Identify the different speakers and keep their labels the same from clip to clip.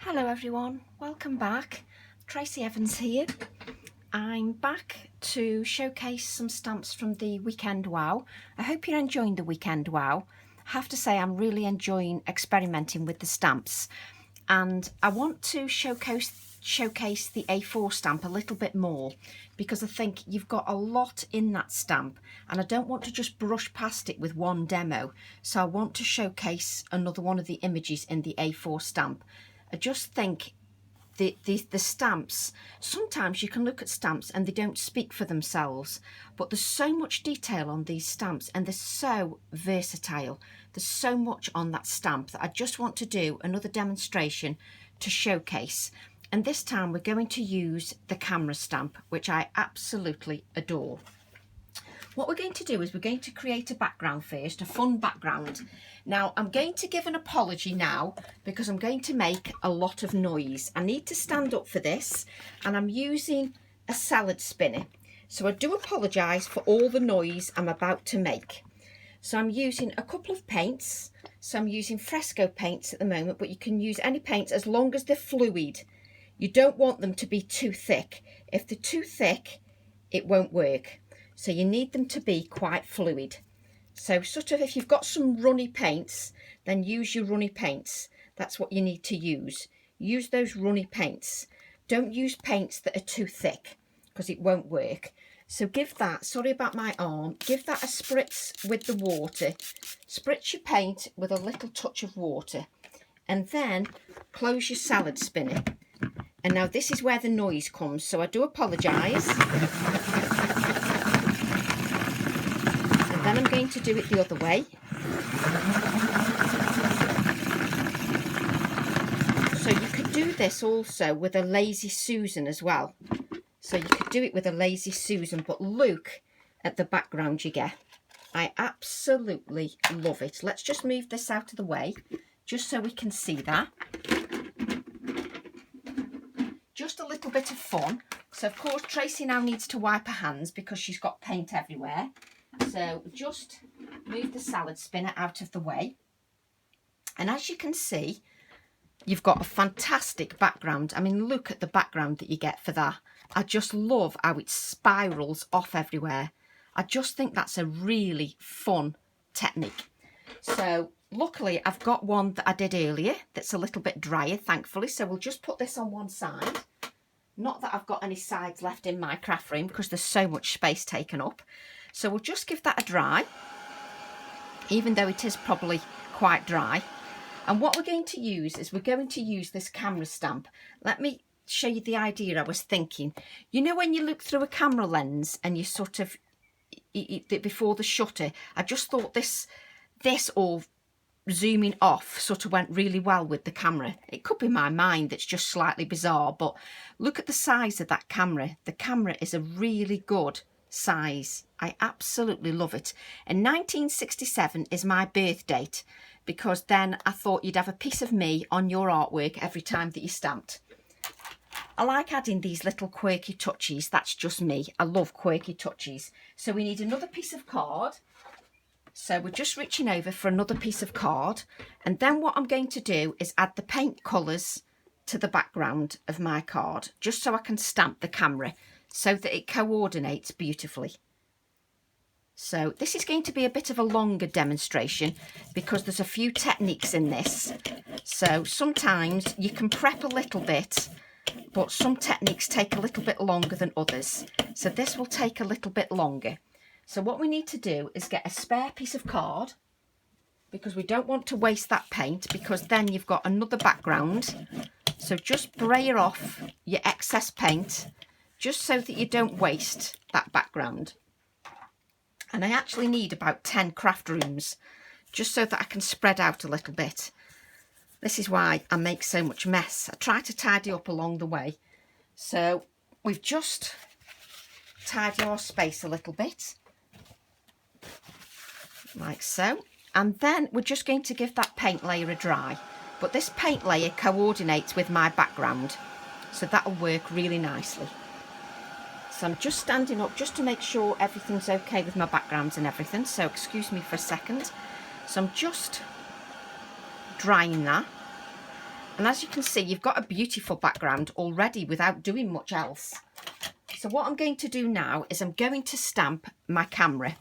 Speaker 1: Hello everyone, welcome back. Tracy Evans here. I'm back to showcase some stamps from the Weekend Wow. I hope you're enjoying the Weekend Wow. I have to say I'm really enjoying experimenting with the stamps, and I want to showcase the A4 stamp a little bit more because I think you've got a lot in that stamp and I don't want to just brush past it with one demo, so I want to showcase another one of the images in the A4 stamp. I just think the stamps, sometimes you can look at stamps and they don't speak for themselves, but there's so much detail on these stamps and they're so versatile. There's so much on that stamp that I just want to do another demonstration to showcase. And this time we're going to use the camera stamp, which I absolutely adore. What we're going to do is we're going to create a background first, a fun background. Now I'm going to give an apology now because I'm going to make a lot of noise. I need to stand up for this and I'm using a salad spinner. So I do apologise for all the noise I'm about to make. So I'm using a couple of paints. So I'm using fresco paints at the moment, but you can use any paints as long as they're fluid. You don't want them to be too thick. If they're too thick, it won't work. So you need them to be quite fluid. So sort of if you've got some runny paints, then use your runny paints. That's what you need to use. Use those runny paints. Don't use paints that are too thick because it won't work. So give that, sorry about my arm, give that a spritz with the water. Spritz your paint with a little touch of water and then close your salad spinner. And now this is where the noise comes, so I do apologise. Then I'm going to do it the other way. So you could do this also with a Lazy Susan as well. So you could do it with a Lazy Susan, but look at the background you get. I absolutely love it. Let's just move this out of the way, just so we can see that. Just a little bit of fun. So of course Tracy now needs to wipe her hands because she's got paint everywhere. So just move the salad spinner out of the way. And as you can see, you've got a fantastic background. I mean, look at the background that you get for that. I just love how it spirals off everywhere. I just think that's a really fun technique. So luckily I've got one that I did earlier that's a little bit drier, thankfully. So we'll just put this on one side. Not that I've got any sides left in my craft room because there's so much space taken up. So we'll just give that a dry, even though it is probably quite dry. And what we're going to use is we're going to use this camera stamp. Let me show you the idea I was thinking. You know when you look through a camera lens and you sort of, before the shutter, I just thought this all zooming off sort of went really well with the camera. It could be my mind that's just slightly bizarre, but look at the size of that camera. The camera is a really good size. I absolutely love it. And 1967 is my birth date because then I thought you'd have a piece of me on your artwork every time that you stamped. I like adding these little quirky touches. That's just me. I love quirky touches. So we need another piece of card. So we're just reaching over for another piece of card. And then what I'm going to do is add the paint colours to the background of my card, just so I can stamp the camera so that it coordinates beautifully. So this is going to be a bit of a longer demonstration because there's a few techniques in this. So sometimes you can prep a little bit, but some techniques take a little bit longer than others. So this will take a little bit longer. So what we need to do is get a spare piece of card because we don't want to waste that paint because then you've got another background. So just brayer off your excess paint just so that you don't waste that background. And I actually need about 10 craft rooms just so that I can spread out a little bit. This is why I make so much mess. I try to tidy up along the way. So we've just tidied our space a little bit, like so. And then we're just going to give that paint layer a dry. But this paint layer coordinates with my background, so that'll work really nicely. So I'm just standing up just to make sure everything's okay with my backgrounds and everything. So excuse me for a second. So I'm just drying that. And as you can see, you've got a beautiful background already without doing much else. So what I'm going to do now is I'm going to stamp my camera.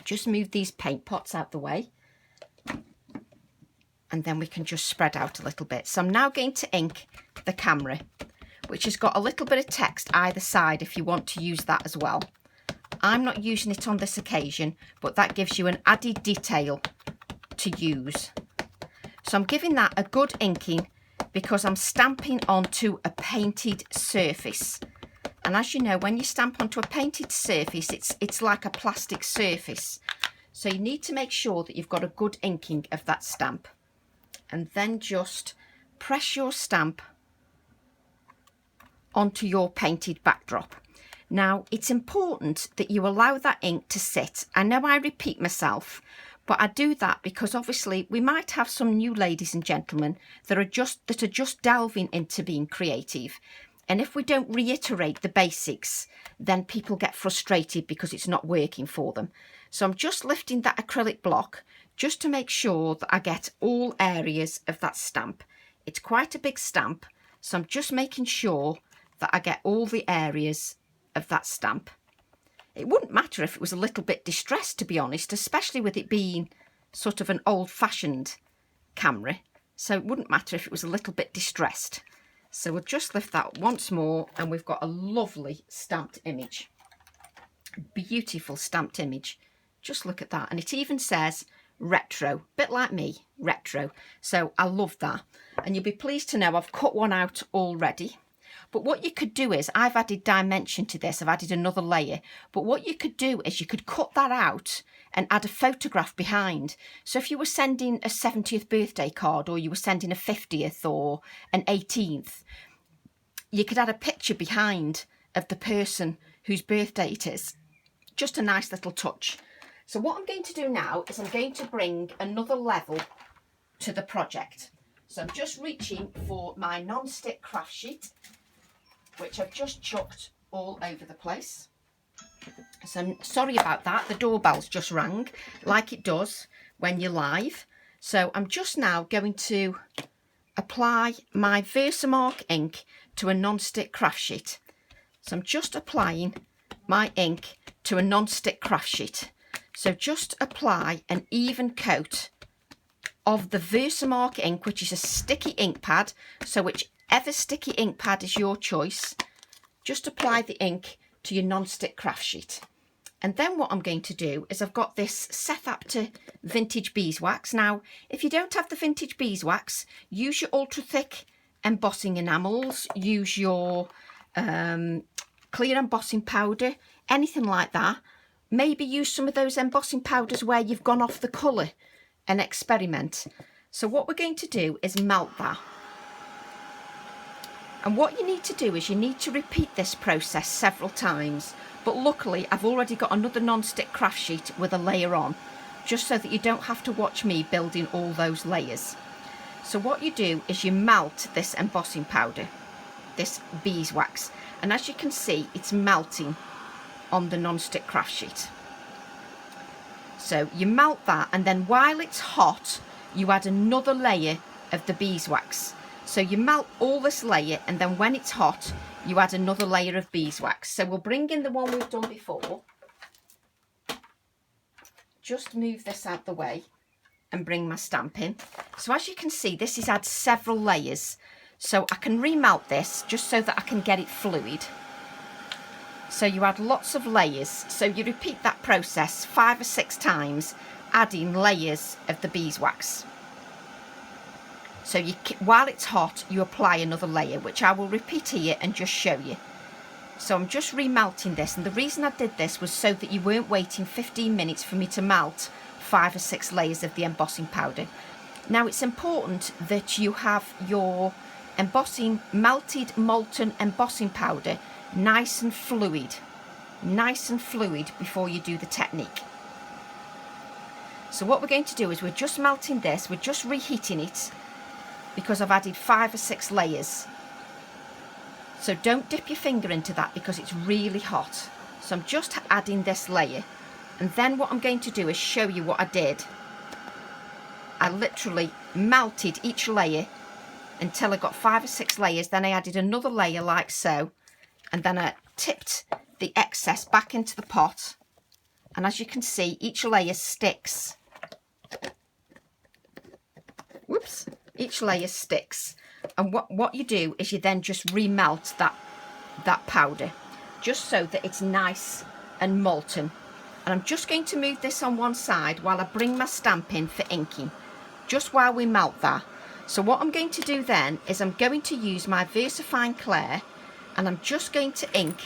Speaker 1: Just move these paint pots out the way. And then we can just spread out a little bit. So I'm now going to ink the camera, which has got a little bit of text either side if you want to use that as well. I'm not using it on this occasion, but that gives you an added detail to use. So I'm giving that a good inking because I'm stamping onto a painted surface. And as you know, when you stamp onto a painted surface, it's like a plastic surface. So you need to make sure that you've got a good inking of that stamp. And then just press your stamp onto your painted backdrop. Now, it's important that you allow that ink to sit. I know I repeat myself, but I do that because obviously we might have some new ladies and gentlemen that are just delving into being creative. And if we don't reiterate the basics, then people get frustrated because it's not working for them. So I'm just lifting that acrylic block just to make sure that I get all areas of that stamp. It's quite a big stamp, so I'm just making sure that I get all the areas of that stamp. It wouldn't matter if it was a little bit distressed, to be honest, especially with it being sort of an old-fashioned camera. So it wouldn't matter if it was a little bit distressed. So we'll just lift that once more and we've got a lovely stamped image. Beautiful stamped image. Just look at that. And it even says retro, bit like me, retro. So I love that. And you'll be pleased to know I've cut one out already. But what you could do is, I've added dimension to this, I've added another layer. But what you could do is you could cut that out and add a photograph behind. So if you were sending a 70th birthday card, or you were sending a 50th or an 18th, you could add a picture behind of the person whose birthday it is. Just a nice little touch. So what I'm going to do now is I'm going to bring another level to the project. So I'm just reaching for my non-stick craft sheet, which I've just chucked all over the place. So I'm sorry about that. The doorbell's just rang, like it does when you're live. So I'm just now going to apply my Versamark ink to a non-stick craft sheet. So I'm just applying my ink to a non-stick craft sheet. So just apply an even coat of the Versamark ink, which is a sticky ink pad. So whichever sticky ink pad is your choice, just apply the ink to your non-stick craft sheet. And then what I'm going to do is I've got this Seth Apter vintage beeswax. Now, if you don't have the vintage beeswax, use your ultra thick embossing enamels, use your clear embossing powder, anything like that. Maybe use some of those embossing powders where you've gone off the colour and experiment. So what we're going to do is melt that. And what you need to do is you need to repeat this process several times. But luckily, I've already got another non-stick craft sheet with a layer on, just so that you don't have to watch me building all those layers. So what you do is you melt this embossing powder, this beeswax. And as you can see, it's melting on the non-stick craft sheet. So you melt that, and then while it's hot, you add another layer of the beeswax. So you melt all this layer, and then when it's hot, you add another layer of beeswax. So we'll bring in the one we've done before. Just move this out the way and bring my stamp in. So as you can see, this has had several layers. So I can remelt this just so that I can get it fluid. So you add lots of layers. So you repeat that process 5 or 6 times, adding layers of the beeswax. So while it's hot, you apply another layer, which I will repeat here and just show you. So I'm just remelting this, and the reason I did this was so that you weren't waiting 15 minutes for me to melt 5 or 6 layers of the embossing powder. Now it's important that you have your melted molten embossing powder nice and fluid before you do the technique. So what we're going to do is we're just melting this, we're just reheating it, because I've added 5 or 6 layers. So don't dip your finger into that because it's really hot. So I'm just adding this layer, and then what I'm going to do is show you what I did I literally melted each layer until I got 5 or 6 layers. Then I added another layer like so, and then I tipped the excess back into the pot. And as you can see, each layer sticks. Whoops, each layer sticks. And what you do is you then just remelt that powder, just so that it's nice and molten. And I'm just going to move this on one side while I bring my stamp in for inking, just while we melt that. So what I'm going to do then is I'm going to use my VersaFine Clair, and I'm just going to ink.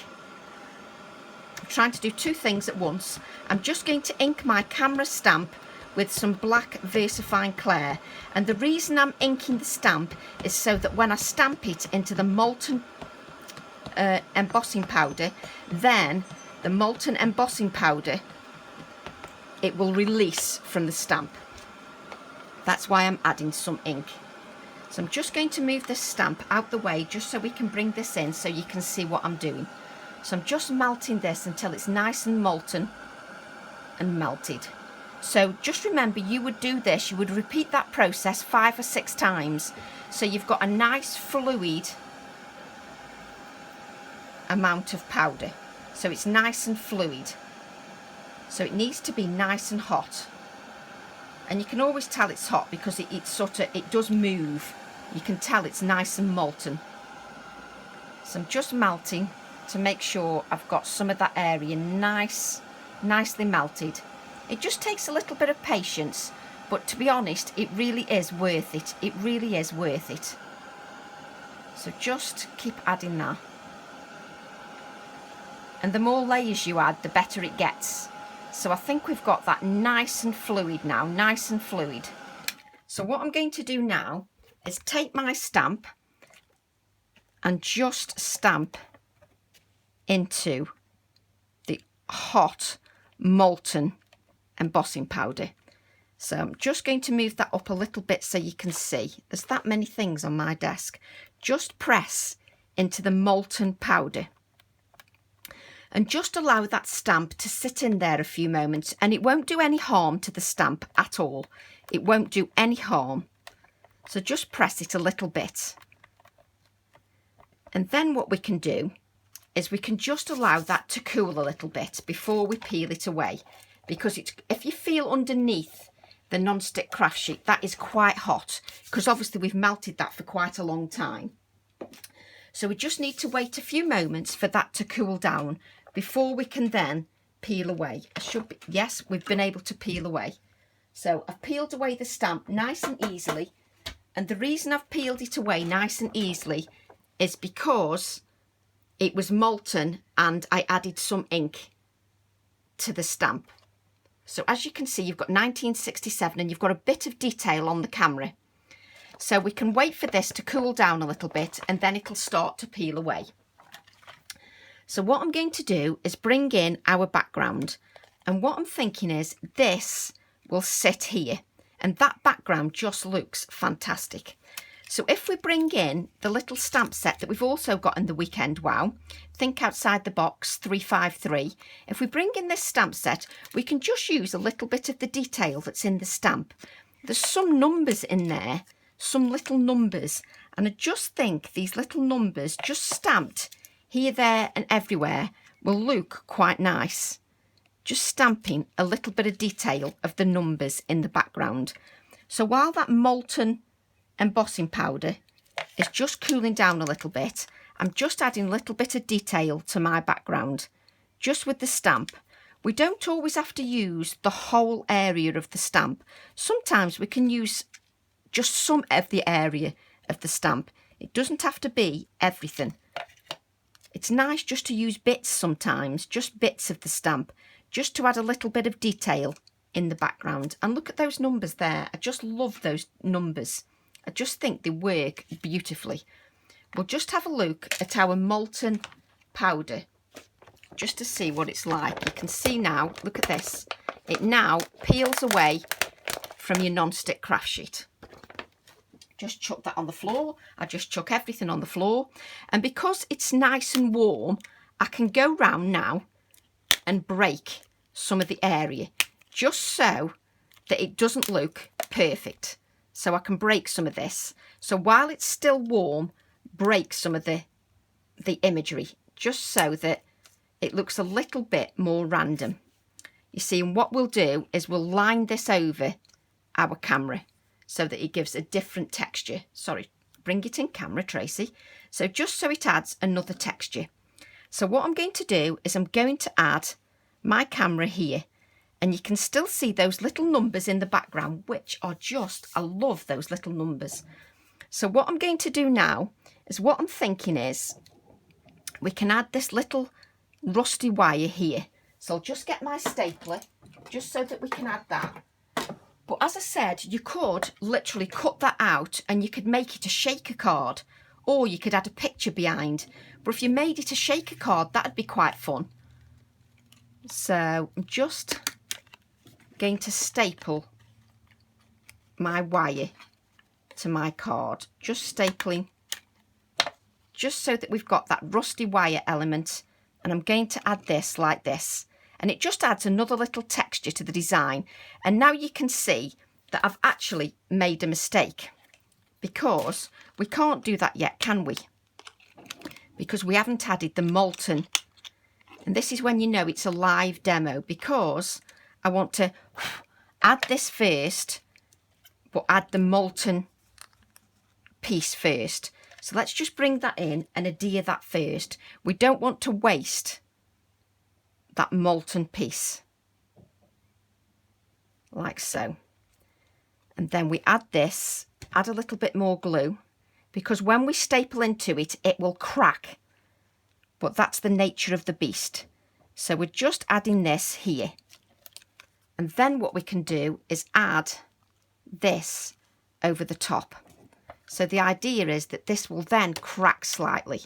Speaker 1: I'm trying to do 2 things at once. I'm just going to ink my camera stamp with some black VersaFine Clair, and the reason I'm inking the stamp is so that when I stamp it into the molten embossing powder, then the molten embossing powder, it will release from the stamp. That's why I'm adding some ink. So I'm just going to move this stamp out the way just so we can bring this in so you can see what I'm doing. So I'm just melting this until it's nice and molten and melted. So just remember, you would do this, you would repeat that process 5 or 6 times, so you've got a nice fluid amount of powder. So it's nice and fluid. So it needs to be nice and hot. And you can always tell it's hot because it does move. You can tell it's nice and molten. So I'm just melting to make sure I've got some of that area nicely melted. It just takes a little bit of patience, but to be honest, it really is worth it. It really is worth it. So just keep adding that. And the more layers you add, the better it gets. So I think we've got that nice and fluid now, nice and fluid. So what I'm going to do now is take my stamp and just stamp into the hot, molten embossing powder. So I'm just going to move that up a little bit so you can see. There's that many things on my desk. Just press into the molten powder. And just allow that stamp to sit in there a few moments, and it won't do any harm to the stamp at all. It won't do any harm. So just press it a little bit. And then what we can do is we can just allow that to cool a little bit before we peel it away. Because if you feel underneath the non-stick craft sheet, that is quite hot, because obviously we've melted that for quite a long time. So we just need to wait a few moments for that to cool down before we can then peel away. Yes, we've been able to peel away. So I've peeled away the stamp nice and easily. And the reason I've peeled it away nice and easily is because it was molten and I added some ink to the stamp. So as you can see, you've got 1967 and you've got a bit of detail on the camera. So we can wait for this to cool down a little bit and then it'll start to peel away. So what I'm going to do is bring in our background. And what I'm thinking is this will sit here. And that background just looks fantastic. So if we bring in the little stamp set that we've also got in the Weekend Wow, Think Outside the Box 353, if we bring in this stamp set, we can just use a little bit of the detail that's in the stamp. There's some numbers in there, some little numbers, and I just think these little numbers just stamped here, there and everywhere will look quite nice. Just stamping a little bit of detail of the numbers in the background. So while that molten embossing powder is just cooling down a little bit, I'm just adding a little bit of detail to my background, just with the stamp. We don't always have to use the whole area of the stamp. Sometimes we can use just some of the area of the stamp. It doesn't have to be everything. It's nice just to use bits sometimes, just bits of the stamp, just to add a little bit of detail in the background. And look at those numbers there. I just love those numbers. I just think they work beautifully. We'll just have a look at our molten powder just to see what it's like. You can see now, look at this. It now peels away from your non-stick craft sheet. Just chuck that on the floor. I just chuck everything on the floor. And because it's nice and warm, I can go round now and break some of the area, just so that it doesn't look perfect. So I can break some of this. So while it's still warm, break some of the imagery, just so that it looks a little bit more random. You see, and what we'll do is we'll line this over our camera so that it gives a different texture. Sorry, bring it in camera, Tracy. So just so it adds another texture. So what I'm going to do is I'm going to add my camera here, and you can still see those little numbers in the background, which are just, I love those little numbers. So what I'm going to do now is, what I'm thinking is, we can add this little rusty wire here. So I'll just get my stapler just so that we can add that. But as I said, you could literally cut that out and you could make it a shaker card, or you could add a picture behind. But if you made it a shaker card, that'd be quite fun. So I'm just going to staple my wire to my card, just stapling, just so that we've got that rusty wire element. And I'm going to add this like this, and it just adds another little texture to the design. And now you can see that I've actually made a mistake, because we can't do that yet, can we? Because we haven't added the molten. And this is when you know it's a live demo, because I want to add this first, but add the molten piece first. So let's just bring that in and adhere that first. We don't want to waste that molten piece, like so. And then we add this, add a little bit more glue, because when we staple into it, it will crack. But that's the nature of the beast. So we're just adding this here. And then what we can do is add this over the top. So the idea is that this will then crack slightly.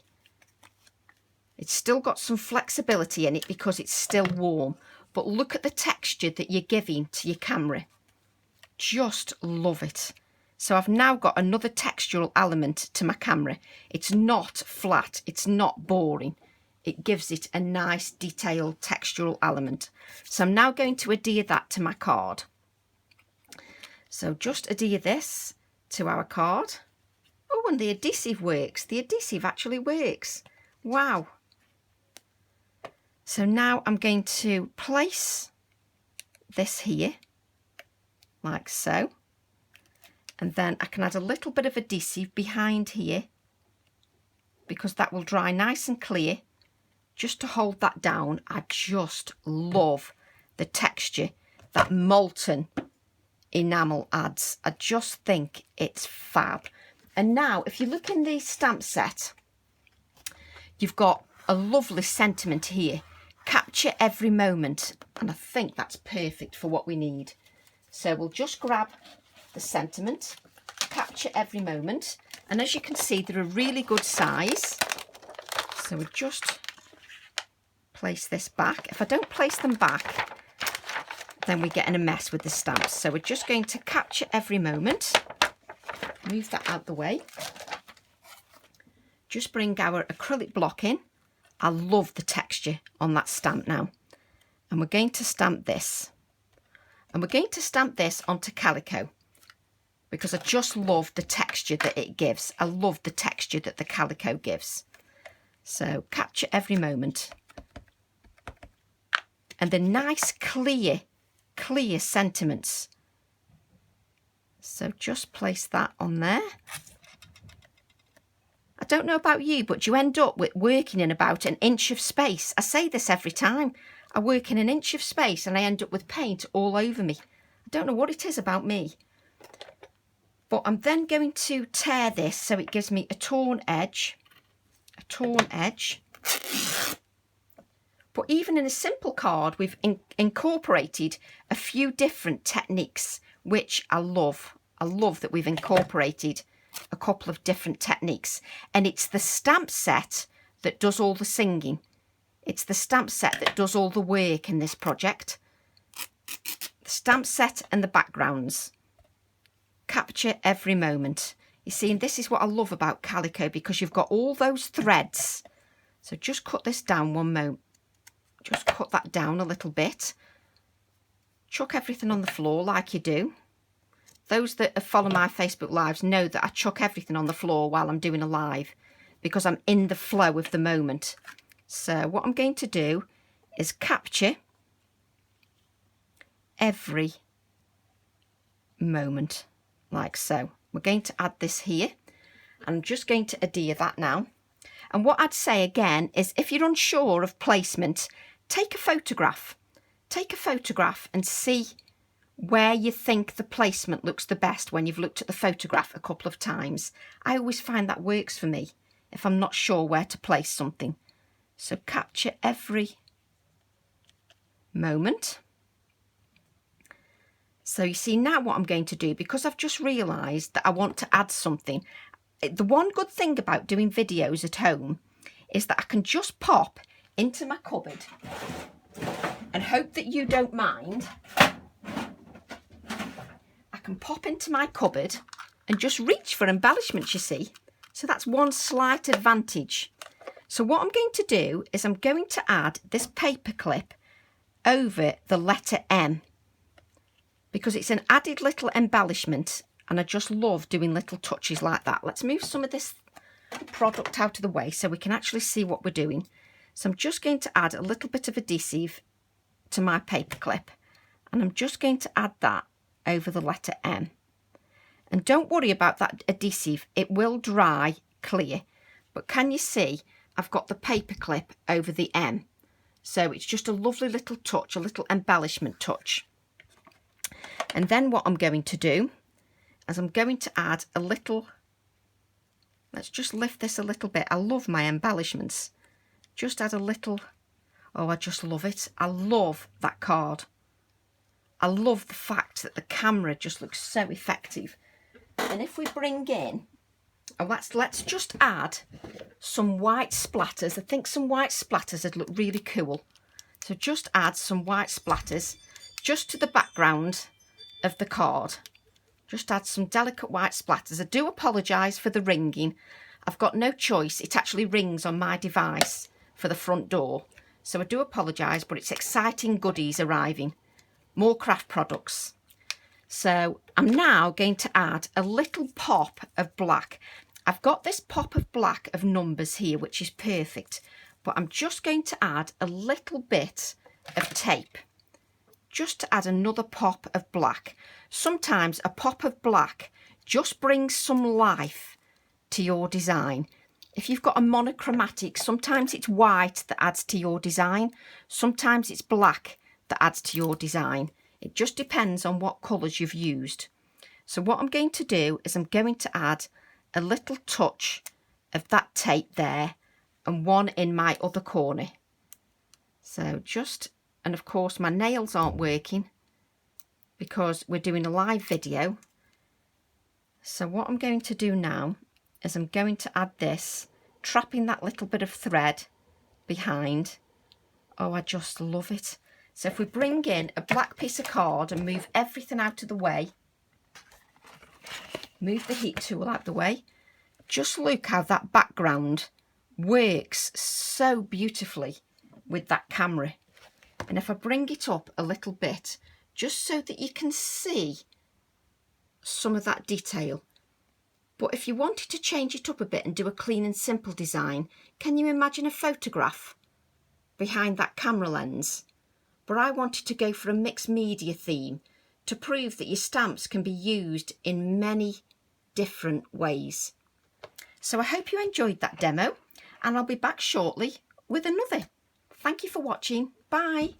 Speaker 1: It's still got some flexibility in it because it's still warm. But look at the texture that you're giving to your camera. Just love it. So I've now got another textural element to my camera. It's not flat, it's not boring. It gives it a nice detailed textural element. So I'm now going to adhere that to my card. So just adhere this to our card. Oh, and the adhesive works. The adhesive actually works. Wow. So now I'm going to place this here, like so. And then I can add a little bit of adhesive behind here, because that will dry nice and clear, just to hold that down. I just love the texture that molten enamel adds. I just think it's fab. And now, if you look in the stamp set, you've got a lovely sentiment here. Capture every moment. And I think that's perfect for what we need. So we'll just grab the sentiment, capture every moment. And as you can see, they're a really good size. So we'll just place this back. If I don't place them back, then we get in a mess with the stamps. So we're just going to capture every moment. Move that out the way. Just bring our acrylic block in. I love the texture on that stamp now. And we're going to stamp this. And we're going to stamp this onto calico, because I just love the texture that it gives. I love the texture that the calico gives. So capture every moment. And the nice clear sentiments. So just place that on there. I don't know about you, but you end up with working in about an inch of space. I say this every time. I work in an inch of space and I end up with paint all over me. I don't know what it is about me. But I'm then going to tear this so it gives me a torn edge. A torn edge. But even in a simple card, we've incorporated a few different techniques, which I love. I love that we've incorporated a couple of different techniques. And it's the stamp set that does all the singing. It's the stamp set that does all the work in this project. The stamp set and the backgrounds. Capture every moment. You see, and this is what I love about calico, because you've got all those threads. So just cut this down one moment. Just cut that down a little bit. chuck everything on the floor like you do. Those that follow my Facebook lives know that I chuck everything on the floor while I'm doing a live because I'm in the flow of the moment. So what I'm going to do is capture every moment like so. We're going to add this here. I'm just going to adhere that now. And what I'd say again is if you're unsure of placement, take a photograph. Take a photograph and see where you think the placement looks the best when you've looked at the photograph a couple of times. I always find that works for me if I'm not sure where to place something. So capture every moment. So you see now what I'm going to do, because I've just realised that I want to add something. The one good thing about doing videos at home is that I can just pop into my cupboard and hope that you don't mind. I can pop into my cupboard and just reach for embellishments, you see. So that's one slight advantage. So what I'm going to do is I'm going to add this paper clip over the letter M because it's an added little embellishment and I just love doing little touches like that. Let's move some of this product out of the way so we can actually see what we're doing. So I'm just going to add a little bit of adhesive to my paper clip and I'm just going to add that over the letter M. And don't worry about that adhesive, it will dry clear. But can you see I've got the paper clip over the M? So it's just a lovely little touch, a little embellishment touch. And then what I'm going to do is I'm going to add a little, let's just lift this a little bit. I love my embellishments. Just add a little, oh, I just love it. I love that card. I love the fact that the camera just looks so effective. And if we bring in, oh, let's just add some white splatters. I think some white splatters would look really cool. So just add some white splatters just to the background of the card. Just add some delicate white splatters. I do apologise for the ringing. I've got no choice. It actually rings on my device for the front door. So I do apologise, but it's exciting goodies arriving. More craft products. So I'm now going to add a little pop of black. I've got this pop of black of numbers here, which is perfect. But I'm just going to add a little bit of tape. Just to add another pop of black. Sometimes a pop of black just brings some life to your design. If you've got a monochromatic, sometimes it's white that adds to your design. Sometimes it's black that adds to your design. It just depends on what colours you've used. So what I'm going to do is I'm going to add a little touch of that tape there and one in my other corner. So just, and of course my nails aren't working because we're doing a live video. So what I'm going to do now is I'm going to add this, trapping that little bit of thread behind. Oh, I just love it. So if we bring in a black piece of card and move everything out of the way, move the heat tool out of the way, just look how that background works so beautifully with that camera. And if I bring it up a little bit, just so that you can see some of that detail. But if you wanted to change it up a bit and do a clean and simple design, can you imagine a photograph behind that camera lens? But I wanted to go for a mixed media theme to prove that your stamps can be used in many different ways. So I hope you enjoyed that demo and I'll be back shortly with another. Thank you for watching. Bye.